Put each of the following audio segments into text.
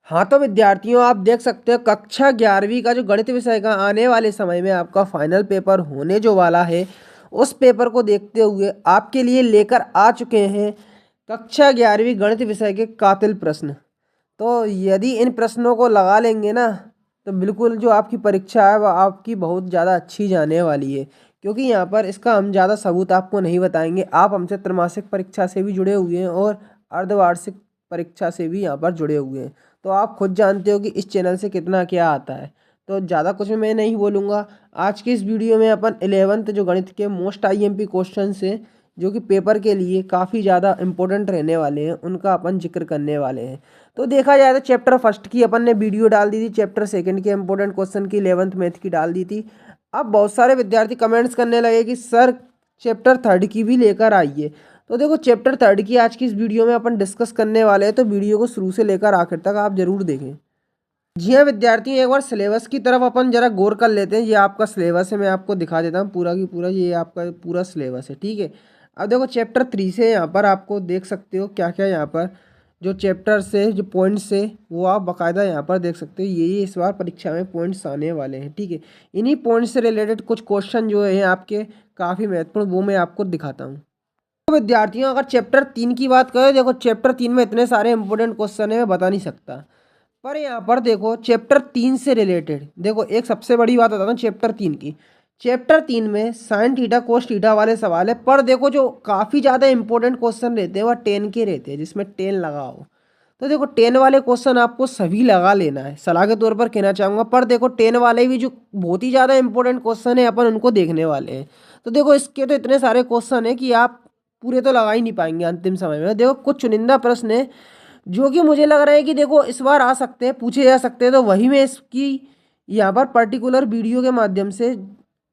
हाँ तो विद्यार्थियों, आप देख सकते हो कक्षा 11वीं का जो गणित विषय का आने वाले समय में आपका फाइनल पेपर होने जो वाला है, उस पेपर को देखते हुए आपके लिए लेकर आ चुके हैं कक्षा 11वीं गणित विषय के कातिल प्रश्न। तो यदि इन प्रश्नों को लगा लेंगे ना, तो बिल्कुल जो आपकी परीक्षा है वह आपकी बहुत ज़्यादा अच्छी जाने वाली है। क्योंकि यहाँ पर इसका हम ज़्यादा सबूत आपको नहीं बताएंगे। आप हमसे त्रैमासिक परीक्षा से भी जुड़े हुए हैं और अर्धवार्षिक परीक्षा से भी यहाँ पर जुड़े हुए हैं, तो आप खुद जानते हो कि इस चैनल से कितना क्या आता है। तो ज़्यादा कुछ मैं नहीं बोलूँगा। आज की इस वीडियो में अपन 11th जो गणित के मोस्ट आईएमपी क्वेश्चन से जो कि पेपर के लिए काफ़ी ज़्यादा इम्पोर्टेंट रहने वाले हैं, उनका अपन जिक्र करने वाले हैं। तो देखा जाए तो चैप्टर फर्स्ट की अपन ने वीडियो डाल दी थी, चैप्टर सेकंड के इंपॉर्टेंट क्वेश्चन की 11th मैथ की डाल दी थी। अब बहुत सारे विद्यार्थी कमेंट्स करने लगे कि सर चैप्टर थर्ड की भी लेकर आइए। तो देखो, चैप्टर थर्ड की आज की इस वीडियो में अपन डिस्कस करने वाले हैं, तो वीडियो को शुरू से लेकर आखिर तक आप जरूर देखें। जी हाँ विद्यार्थियों, एक बार सिलेबस की तरफ अपन जरा गौर कर लेते हैं। ये आपका सिलेबस है, मैं आपको दिखा देता हूँ पूरा की पूरा। ये आपका पूरा सिलेबस है, ठीक है। अब देखो चैप्टर 3 से यहाँ पर आपको देख सकते हो क्या क्या यहाँ पर जो चैप्टर से जो पॉइंट्स है वो आप बाकायदा यहाँ पर देख सकते हो। ये इस बार परीक्षा में पॉइंट्स आने वाले हैं, ठीक है। इन्हीं पॉइंट्स से रिलेटेड कुछ क्वेश्चन जो है आपके काफ़ी महत्वपूर्ण, वो मैं आपको दिखाता हूँ। तो विद्यार्थियों, अगर चैप्टर 3 की बात करें, देखो चैप्टर 3 में इतने सारे इंपॉर्टेंट क्वेश्चन है, मैं बता नहीं सकता। पर यहाँ पर देखो चैप्टर 3 से रिलेटेड देखो एक सबसे बड़ी बात बताता हूँ चैप्टर 3 की। चैप्टर 3 में साइन थीटा कोस थीटा वाले सवाल है, पर देखो जो काफ़ी ज़्यादा इंपॉर्टेंट क्वेश्चन रहते हैं वह 10 के रहते हैं, जिसमें 10 लगा हो। तो देखो 10 वाले क्वेश्चन आपको सभी लगा लेना है, सलाह के तौर पर कहना चाहूँगा। पर देखो 10 वाले भी जो बहुत ही ज़्यादा इंपॉर्टेंट क्वेश्चन है, अपन उनको देखने वाले हैं। तो देखो इसके तो इतने सारे क्वेश्चन है कि आप पूरे तो लगा ही नहीं पाएंगे अंतिम समय में। देखो कुछ चुनिंदा प्रश्न है जो कि मुझे लग रहा है कि देखो इस बार आ सकते हैं, पूछे जा सकते हैं। तो वही मैं इसकी यहाँ पर पर्टिकुलर वीडियो के माध्यम से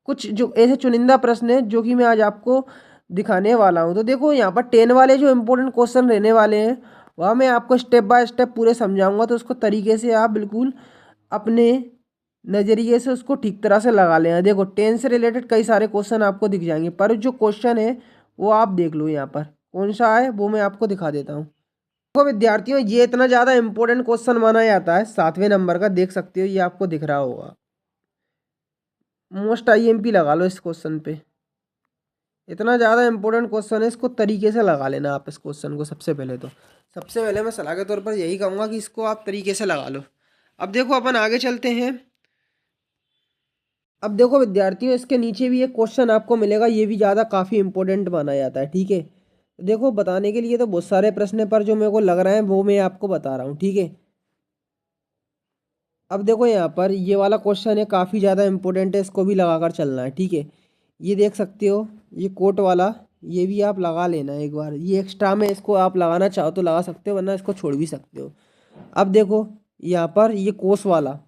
कुछ जो ऐसे चुनिंदा प्रश्न है जो कि मैं आज आपको दिखाने वाला हूँ। तो देखो यहाँ पर 10 वाले जो इंपॉर्टेंट क्वेश्चन रहने वाले हैं वह मैं आपको स्टेप बाय स्टेप पूरे समझाऊंगा। तो उसको तरीके से आप बिल्कुल अपने नज़रिए से उसको ठीक तरह से लगा लेना। देखो 10 से रिलेटेड कई सारे क्वेश्चन आपको दिख जाएंगे, पर जो क्वेश्चन है वो आप देख लो यहाँ पर कौन सा है, वो मैं आपको दिखा देता हूँ। देखो विद्यार्थियों, ये इतना ज़्यादा इंपॉर्टेंट क्वेश्चन माना जाता है 7वें नंबर का, देख सकते हो ये आपको दिख रहा होगा। मोस्ट आईएमपी लगा लो इस क्वेश्चन पे। इतना ज़्यादा इंपॉर्टेंट क्वेश्चन है, इसको तरीके से लगा लेना आप इस क्वेश्चन को। सबसे पहले मैं सलाह के तौर पर यही कहूँगा कि इसको आप तरीके से लगा लो। अब देखो अपन आगे चलते हैं। अब देखो विद्यार्थियों, इसके नीचे भी एक क्वेश्चन आपको मिलेगा, ये भी ज़्यादा काफ़ी इंपॉर्टेंट माना जाता है, ठीक है। देखो बताने के लिए तो बहुत सारे प्रश्न है, पर जो मेरे को लग रहा है वो मैं आपको बता रहा हूँ, ठीक है। अब देखो यहाँ पर ये वाला क्वेश्चन है, काफ़ी ज़्यादा इंपॉर्टेंट है, इसको भी लगा कर चलना है, ठीक है। ये देख सकते हो, ये कोट वाला, ये भी आप लगा लेना एक बार। ये एक्स्ट्रा में इसको आप लगाना चाहो तो लगा सकते हो, वरना इसको छोड़ भी सकते हो। अब देखो यहाँ पर ये कोस वाला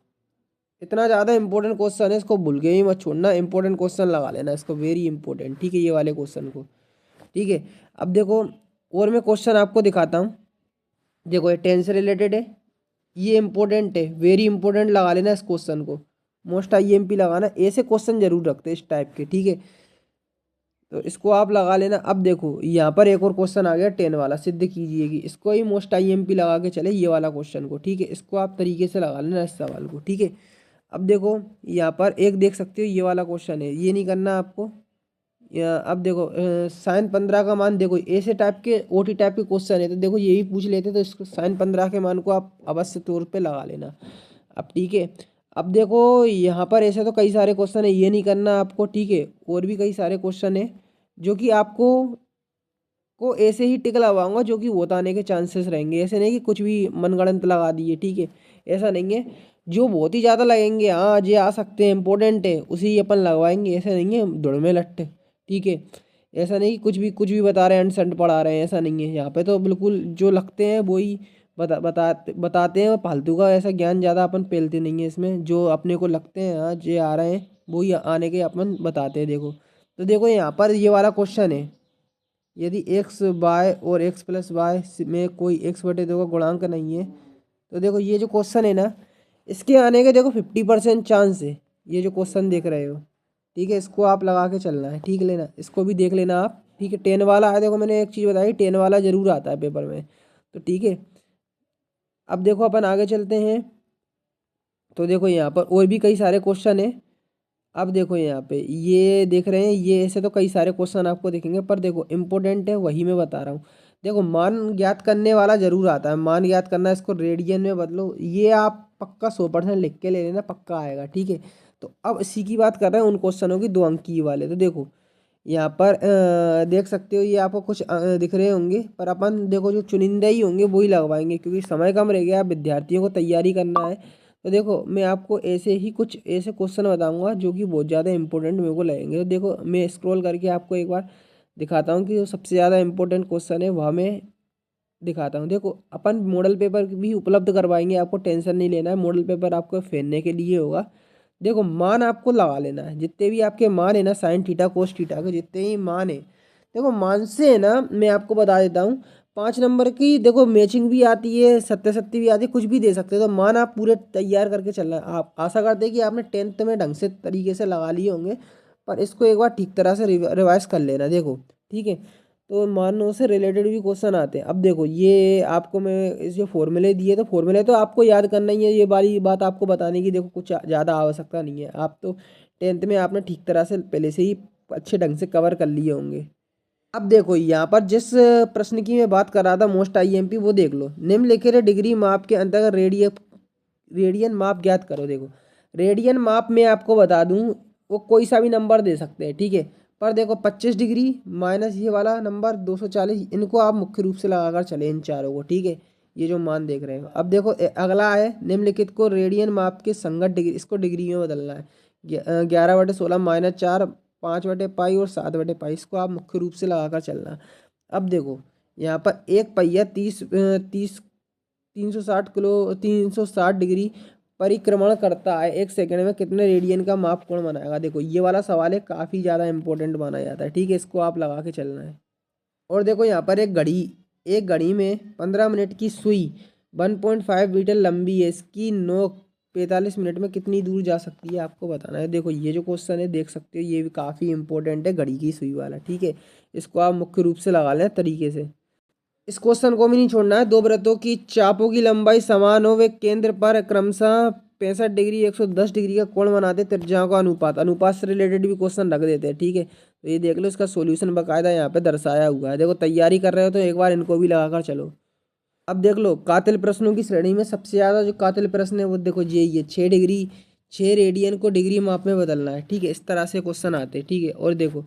इतना ज़्यादा इंपॉर्टेंट क्वेश्चन है, इसको भूल गए ही मत छोड़ना। इंपॉर्टेंट क्वेश्चन लगा लेना इसको, वेरी इंपॉर्टेंट, ठीक है, ये वाले क्वेश्चन को, ठीक है। अब देखो और मैं क्वेश्चन आपको दिखाता हूँ। देखो ये 10 से रिलेटेड है, ये इंपॉर्टेंट है, वेरी इंपॉर्टेंट लगा लेना इस क्वेश्चन को। मोस्ट आईएमपी लगाना, ऐसे क्वेश्चन जरूर रखते हैं इस टाइप के, ठीक है। तो इसको आप लगा लेना। अब देखो यहाँ पर एक और क्वेश्चन आ गया 10 वाला, सिद्ध कीजिए कि इसको ही मोस्ट आईएमपी लगा के चले, ये वाला क्वेश्चन को, ठीक है। इसको आप तरीके से लगा लेना इस सवाल को, ठीक है। अब देखो यहाँ पर एक देख सकते हो, ये वाला क्वेश्चन है, ये नहीं करना आपको। अब देखो साइन 15 का मान, देखो ऐसे टाइप के ओटी टाइप के क्वेश्चन है, तो देखो ये भी पूछ लेते, तो इसको साइन 15 के मान को आप अवश्य तौर पे लगा लेना। अब ठीक है। अब देखो यहाँ पर ऐसे तो कई सारे क्वेश्चन है, ये नहीं करना आपको, ठीक है। और भी कई सारे क्वेश्चन है जो कि आपको ऐसे ही टिक लगाऊंगा, जो कि वो आने के चांसेस रहेंगे। ऐसे नहीं कि कुछ भी मनगढ़ंत लगा दिए, ठीक है, ऐसा नहीं है। जो बहुत ही ज़्यादा लगेंगे, हाँ ये आ सकते हैं, इंपॉर्टेंट है, उसी ही अपन लगवाएंगे। ऐसा नहीं है धुड़ में लट्टे, ठीक है। ऐसा नहीं कि कुछ भी बता रहे हैं, एंड पढ़ा रहे हैं, ऐसा नहीं है। यहाँ पे तो बिल्कुल जो लगते हैं वही बताते हैं, और फालतू का ऐसा ज्ञान ज़्यादा अपन पेलते नहीं है इसमें। जो अपने को लगते हैं हाँ ये आ रहे हैं, वही आने के अपन बताते हैं। देखो तो देखो यहाँ पर ये वाला क्वेश्चन है, यदि एक्स वाई और एक्स प्लस वाई में कोई एक्स बटे 2 का गुणांक नहीं है, तो देखो ये जो क्वेश्चन है ना, इसके आने के देखो 50% चांस है। ये जो क्वेश्चन देख रहे हो, ठीक है, इसको आप लगा के चलना है, ठीक लेना, इसको भी देख लेना आप, ठीक है। 10 वाला है, देखो मैंने एक चीज़ बताई, 10 वाला जरूर आता है पेपर में, तो ठीक है। अब देखो अपन आगे चलते हैं। तो देखो यहाँ पर और भी कई सारे क्वेश्चन है। अब देखो यहाँ पे ये देख रहे हैं, ये ऐसे तो कई सारे क्वेश्चन आपको दिखेंगे, पर देखो इम्पोर्टेंट है वही मैं बता रहा हूँ। देखो मान ज्ञात करने वाला जरूर आता है, मान ज्ञात करना, इसको रेडियन में बदलो, ये आप पक्का 100% लिख के ले लेना, पक्का आएगा, ठीक है। तो अब इसी की बात कर रहे हैं, उन क्वेश्चनों की 2 अंकीय वाले। तो देखो यहाँ पर देख सकते हो, ये आपको कुछ दिख रहे होंगे, पर अपन देखो जो चुनिंदा ही होंगे वही लगवाएंगे, क्योंकि समय कम रह गया, विद्यार्थियों को तैयारी करना है। तो देखो मैं आपको ऐसे ही कुछ ऐसे क्वेश्चन बताऊंगा जो कि बहुत ज़्यादा इंपॉर्टेंट मेरे को लगेंगे। तो देखो मैं स्क्रॉल करके आपको एक बार दिखाता हूँ कि जो सबसे ज़्यादा इंपॉर्टेंट क्वेश्चन है वह मैं दिखाता हूँ। देखो अपन मॉडल पेपर भी उपलब्ध करवाएंगे, आपको टेंशन नहीं लेना है, मॉडल पेपर आपको फेरने के लिए होगा। देखो मान आपको लगा लेना है, जितने भी आपके मान है ना, साइन थीटा कोस थीटा के जितने ही मान है, देखो मान से है ना, मैं आपको बता देता हूँ, 5 नंबर की देखो मैचिंग भी आती है, सत्य सत्य भी आती है, कुछ भी दे सकते हो। तो मान आप पूरे तैयार करके चलना है। आप आशा करते हैं कि आपने 10th में ढंग से तरीके से लगा लिए होंगे, पर इसको एक बार ठीक तरह से रिवाइज कर लेना। देखो ठीक है, तो मानो से रिलेटेड भी क्वेश्चन आते हैं। अब देखो ये आपको मैं इस जो फॉर्मूले दिए, तो फॉर्मूले तो आपको याद करना ही है, ये वाली बात आपको बताने की देखो कुछ ज़्यादा आवश्यकता नहीं है। आप तो 10th में आपने ठीक तरह से पहले से ही अच्छे ढंग से कवर कर लिए होंगे। अब देखो यहाँ पर जिस प्रश्न की मैं बात कर रहा था, मोस्ट आईएमपी, वो देख लो। निम्नलिखित डिग्री माप के अंतर्गत रेडियन माप ज्ञात करो। देखो रेडियन माप में आपको बता दूं, वो कोई सा भी नंबर दे सकते हैं, ठीक है। पर देखो 25 डिग्री माइनस ये वाला नंबर 240, इनको आप मुख्य रूप से लगाकर चले इन चारों को, ठीक है। ये जो मान देख रहे हो। अब देखो अगला है, निम्नलिखित को रेडियन माप के संगत डिग्री, इसको डिग्री में बदलना है। 11/16 माइनस 4, 5/पाई और 7/पाई, इसको आप मुख्य रूप से लगाकर चलना। अब देखो यहाँ पर एक पहिया 360 डिग्री परिक्रमण करता है, 1 सेकंड में कितने रेडियन का माप कोण बनाएगा। देखो ये वाला सवाल है, काफ़ी ज़्यादा इंपॉर्टेंट माना जाता है, ठीक है। इसको आप लगा के चलना है। और देखो यहाँ पर एक घड़ी में 15 मिनट की सुई 1.5 मीटर लंबी है, इसकी नोक 45 मिनट में कितनी दूर जा सकती है, आपको बताना है। देखो ये जो क्वेश्चन है देख सकते हो, ये भी काफ़ी इंपॉर्टेंट है, घड़ी की सुई वाला, ठीक है। इसको आप मुख्य रूप से लगा लें तरीके से। इस क्वेश्चन को भी नहीं छोड़ना है। दो वृत्तों की चापों की लंबाई समान हो, वे केंद्र पर क्रमशः 65 डिग्री 110 डिग्री का कोण बनाते, त्रिज्याओं का अनुपात, अनुपात से रिलेटेड भी क्वेश्चन रख देते हैं, ठीक है। तो ये देख लो, इसका सॉल्यूशन बकायदा यहाँ पे दर्शाया हुआ है। देखो तैयारी कर रहे हो तो एक बार इनको भी लगाकर चलो। अब देख लो कातिल प्रश्नों की श्रेणी में सबसे ज़्यादा जो कातिल प्रश्न है वो देखो ये 6 डिग्री 6 रेडियन को डिग्री माप में बदलना है, ठीक है। इस तरह से क्वेश्चन आते हैं, ठीक है। और देखो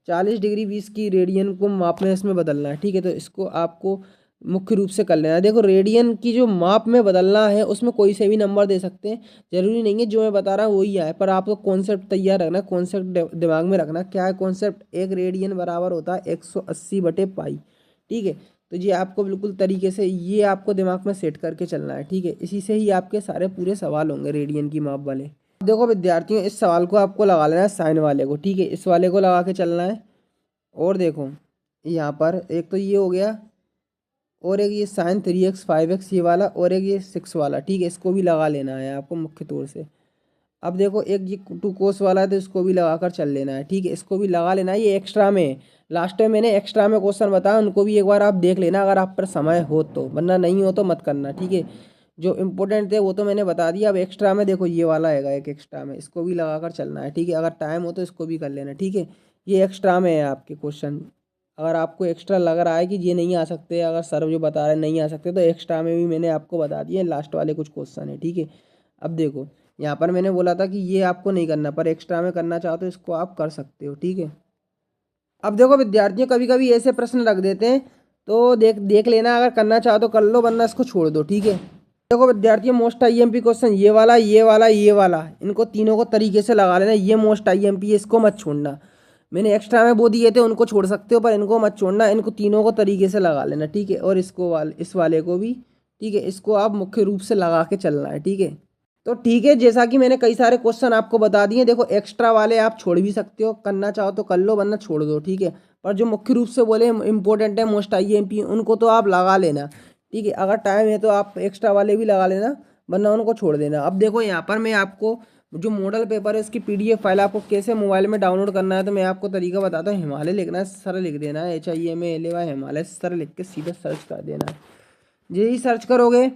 40 डिग्री 20 की रेडियन को माप में इसमें बदलना है, ठीक है। तो इसको आपको मुख्य रूप से कर लेना है। देखो रेडियन की जो माप में बदलना है उसमें कोई से भी नंबर दे सकते हैं, जरूरी नहीं है जो मैं बता रहा हूँ वही आए, पर आपको कॉन्सेप्ट तैयार रखना, कॉन्सेप्ट दिमाग में रखना। क्या है कॉन्सेप्ट, एक रेडियन बराबर होता है 180/पाई, ठीक है। तो ये आपको बिल्कुल तरीके से ये आपको दिमाग में सेट करके चलना है, ठीक है। इसी से ही आपके सारे पूरे सवाल होंगे रेडियन की माप वाले। देखो विद्यार्थियों, इस सवाल को आपको लगा लेना है साइन वाले को, ठीक है। इस वाले को लगा के चलना है। और देखो यहाँ पर एक तो ये हो गया, और एक ये साइन 3x 5x ये वाला, और एक ये 6 वाला, ठीक है। इसको भी लगा लेना है आपको मुख्य तौर से। अब देखो एक ये 2 कोस वाला है, तो इसको भी लगा कर चल लेना है, ठीक है। इसको भी लगा लेना है, ये एक्स्ट्रा में है। लास्ट में मैंने एक्स्ट्रा में क्वेश्चन बताया, उनको भी एक बार आप देख लेना अगर आप पर समय हो तो, वरना नहीं हो तो मत करना, ठीक है। जो इम्पोर्टेंट थे वो तो मैंने बता दिया। अब एक्स्ट्रा में देखो ये वाला आएगा एक एक्स्ट्रा में, इसको भी लगा कर चलना है, ठीक है। अगर टाइम हो तो इसको भी कर लेना, ठीक है। ये एक्स्ट्रा में है आपके क्वेश्चन। अगर आपको एक्स्ट्रा लग रहा है कि ये नहीं आ सकते, अगर सर जो बता रहे हैं नहीं आ सकते, तो एक्स्ट्रा में भी मैंने आपको बता दिया, लास्ट वाले कुछ क्वेश्चन है, ठीक है। अब देखो यहाँ पर मैंने बोला था कि ये आपको नहीं करना, पर एक्स्ट्रा में करना चाहो तो इसको आप कर सकते हो, ठीक है। अब देखो विद्यार्थियों, कभी कभी ऐसे प्रश्न रख देते हैं, तो देख देख लेना, अगर करना चाहो तो कर लो, वरना इसको छोड़ दो, ठीक है। देखो विद्यार्थियों, मोस्ट आईएमपी क्वेश्चन ये वाला ये वाला ये वाला, इनको तीनों को तरीके से लगा लेना। ये मोस्ट आईएमपी है, इसको मत छोड़ना। मैंने एक्स्ट्रा में वो दिए थे, उनको छोड़ सकते हो, पर इनको मत छोड़ना, इनको तीनों को तरीके से लगा लेना, ठीक है। और इस वाले को भी, ठीक है। इसको आप मुख्य रूप से लगा के चलना है, ठीक है। तो ठीक है, जैसा कि मैंने कई सारे क्वेश्चन आपको बता दिए। देखो एक्स्ट्रा वाले आप छोड़ भी सकते हो, करना चाहो तो कर लो, वरना छोड़ दो, ठीक है। पर जो मुख्य रूप से बोले इंपॉर्टेंट है मोस्ट आईएमपी, उनको तो आप लगा लेना, ठीक है। अगर टाइम है तो आप एक्स्ट्रा वाले भी लगा लेना, वरना उनको छोड़ देना। अब देखो यहाँ पर मैं आपको जो मॉडल पेपर है उसकी पीडीएफ फाइल आपको कैसे मोबाइल में डाउनलोड करना है, तो मैं आपको तरीका बताता हूँ। हिमालय लिखना है, सर लिख देना है, HIMALY हिमालय, सर लिख के सीधा सर्च कर देना है। यही सर्च करोगे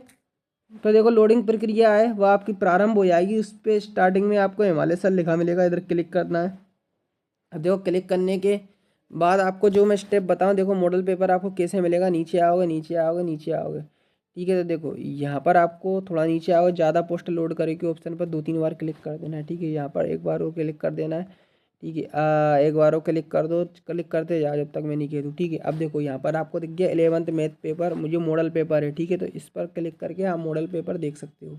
तो देखो लोडिंग प्रक्रिया है वो आपकी प्रारंभ हो जाएगी। उस पर स्टार्टिंग में आपको हिमालय सर लिखा मिलेगा, इधर क्लिक करना है। अब देखो क्लिक करने के बाद आपको जो मैं स्टेप बताऊं, देखो मॉडल पेपर आपको कैसे मिलेगा, नीचे आओगे नीचे आओगे नीचे आओगे, ठीक है। तो देखो यहाँ पर आपको थोड़ा नीचे आओगे, ज़्यादा पोस्ट लोड करे के ऑप्शन पर 2-3 बार क्लिक कर देना है, ठीक है। यहाँ पर एक बार वो क्लिक कर देना है, ठीक है। एक बार वो क्लिक कर दो, क्लिक करते जाओ जब तक मैं नहीं कह दूँ, ठीक है। अब देखो यहाँ पर आपको दिख गया 11th मैथ पेपर, मुझे मॉडल पेपर है, ठीक है। तो इस पर क्लिक करके आप मॉडल पेपर देख सकते हो।